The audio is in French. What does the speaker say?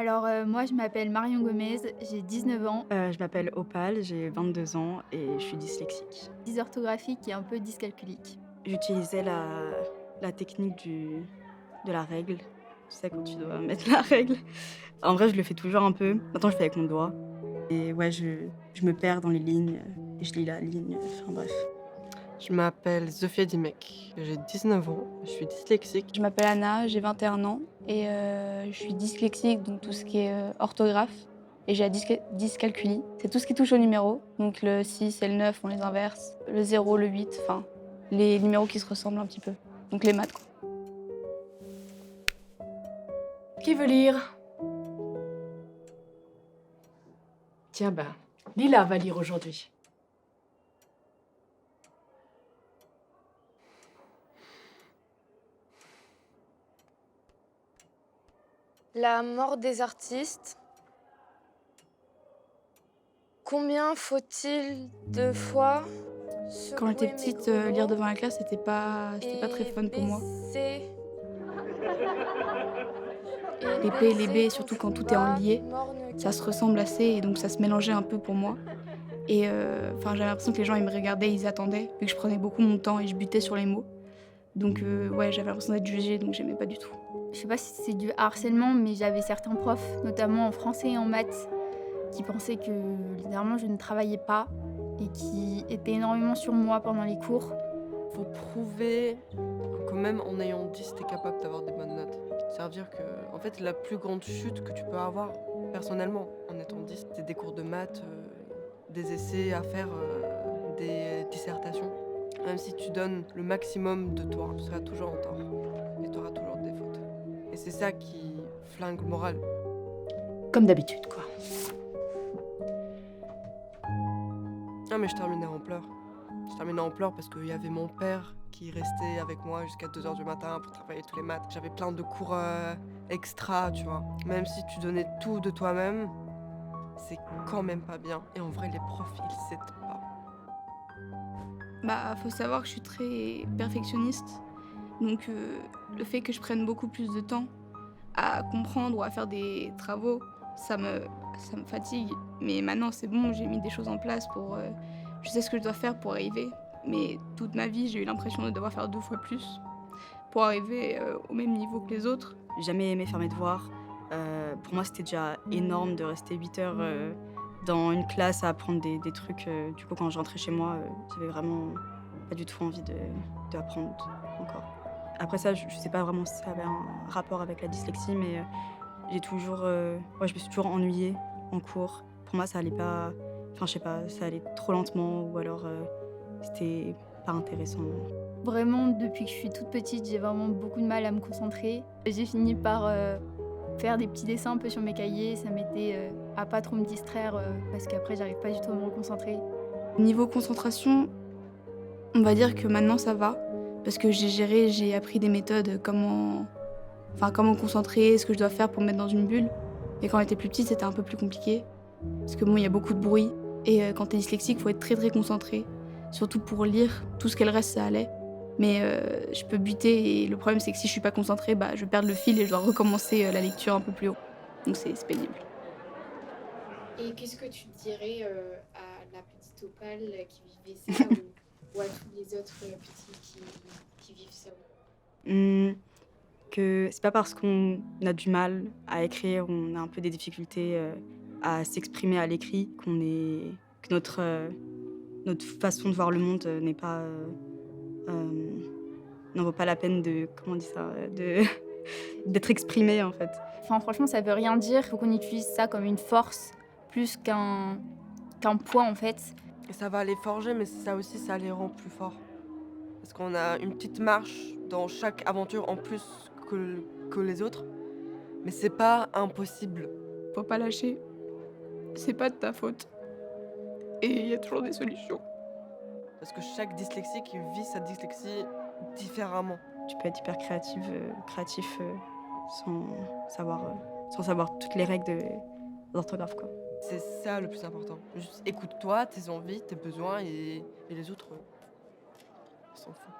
Moi, je m'appelle Marion Gomez, j'ai 19 ans. Je m'appelle Opal, j'ai 22 ans et je suis dyslexique. Dysorthographique et un peu dyscalculique. J'utilisais la technique de la règle. Tu sais, quand tu dois mettre la règle. En vrai, je le fais toujours un peu. Maintenant, je le fais avec mon doigt et ouais, je me perds dans les lignes, et je lis la ligne, enfin bref. Je m'appelle Zofia Dimek, j'ai 19 ans, je suis dyslexique. Je m'appelle Anna, j'ai 21 ans et je suis dyslexique, donc tout ce qui est orthographe. Et j'ai la dyscalculie. C'est tout ce qui touche aux numéros. Donc le 6 et le 9, on les inverse. Le 0, le 8, enfin, les numéros qui se ressemblent un petit peu. Donc les maths, quoi. Qui veut lire? Tiens ben, Lila va lire aujourd'hui. La mort des artistes. Combien faut-il de fois Quand j'étais secouer mes petite, grelots lire devant la classe, c'était pas très et fun pour moi. baisser Les P et les B, surtout quand tout est en lié, morne ça se ressemble assez et donc ça se mélangeait un peu pour moi. Et enfin, j'avais l'impression que les gens, ils me regardaient, ils attendaient, vu que je prenais beaucoup mon temps et je butais sur les mots. Donc ouais, j'avais l'impression d'être jugée, donc j'aimais pas du tout. Je sais pas si c'est du harcèlement, mais j'avais certains profs, notamment en français et en maths, qui pensaient que littéralement je ne travaillais pas et qui étaient énormément sur moi pendant les cours. Faut prouver que même en ayant 10, t'es capable d'avoir des bonnes notes. Ça veut dire que, en fait, la plus grande chute que tu peux avoir, personnellement, en étant 10, c'est des cours de maths, des essais à faire, des dissertations. Même si tu donnes le maximum de toi, tu seras toujours en tort. Et tu auras toujours des fautes. Et c'est ça qui flingue le moral. Comme d'habitude, quoi. Ah mais je terminais en pleurs. Je terminais en pleurs parce qu'il y avait mon père qui restait avec moi jusqu'à 2 h du matin pour travailler tous les maths. J'avais plein de cours extra, tu vois. Même si tu donnais tout de toi-même, c'est quand même pas bien. Et en vrai, les profs, ils s'aident pas. Bah, faut savoir que je suis très perfectionniste. Donc le fait que je prenne beaucoup plus de temps à comprendre ou à faire des travaux, ça me fatigue. Mais maintenant, c'est bon, j'ai mis des choses en place pour... je sais ce que je dois faire pour arriver. Mais toute ma vie, j'ai eu l'impression de devoir faire 2 fois plus pour arriver au même niveau que les autres. J'ai jamais aimé faire mes devoirs. Pour moi, c'était déjà énorme de rester 8 heures, dans une classe à apprendre des trucs. Du coup, quand je rentrais chez moi, j'avais vraiment pas du tout envie d'apprendre encore. Après ça, je sais pas vraiment si ça avait un rapport avec la dyslexie, mais j'ai toujours, ouais, je me suis toujours ennuyée en cours. Pour moi, ça allait pas, enfin, je sais pas, ça allait trop lentement ou alors, c'était pas intéressant. Vraiment, depuis que je suis toute petite, j'ai vraiment beaucoup de mal à me concentrer. J'ai fini par faire des petits dessins un peu sur mes cahiers, ça m'aidait à pas trop me distraire parce qu'après, j'arrive pas du tout à me reconcentrer. Niveau concentration, on va dire que maintenant ça va. Parce que j'ai appris des méthodes, comment me concentrer, ce que je dois faire pour me mettre dans une bulle. Et quand j'étais plus petite, c'était un peu plus compliqué. Parce que bon, il y a beaucoup de bruit. Et quand t'es dyslexique, faut être très très concentré. Surtout pour lire, tout ce qu'elle reste, ça allait. Mais je peux buter et le problème c'est que si je suis pas concentrée, bah, je perds le fil et je dois recommencer la lecture un peu plus haut. Donc c'est pénible. Et qu'est-ce que tu dirais à la petite Opale qui vivait ça ou à tous les autres petits qui vivent ça? Que c'est pas parce qu'on a du mal à écrire, on a un peu des difficultés, à s'exprimer à l'écrit que notre façon de voir le monde, n'est pas, n'en vaut pas la peine de comment on dit ça? De d'être exprimée, en fait. Enfin, franchement, ça veut rien dire. Il faut qu'on utilise ça comme une force plus qu'un poids, en fait. Et ça va les forger, mais ça aussi, ça les rend plus forts. Parce qu'on a une petite marche dans chaque aventure en plus que les autres. Mais c'est pas impossible. Faut pas lâcher. C'est pas de ta faute. Et il y a toujours des solutions. Parce que chaque dyslexique vit sa dyslexie différemment. Tu peux être hyper créatif, sans sans savoir toutes les règles d'orthographe, quoi. C'est ça le plus important. Juste écoute-toi, tes envies, tes besoins et les autres, ils s'en foutent.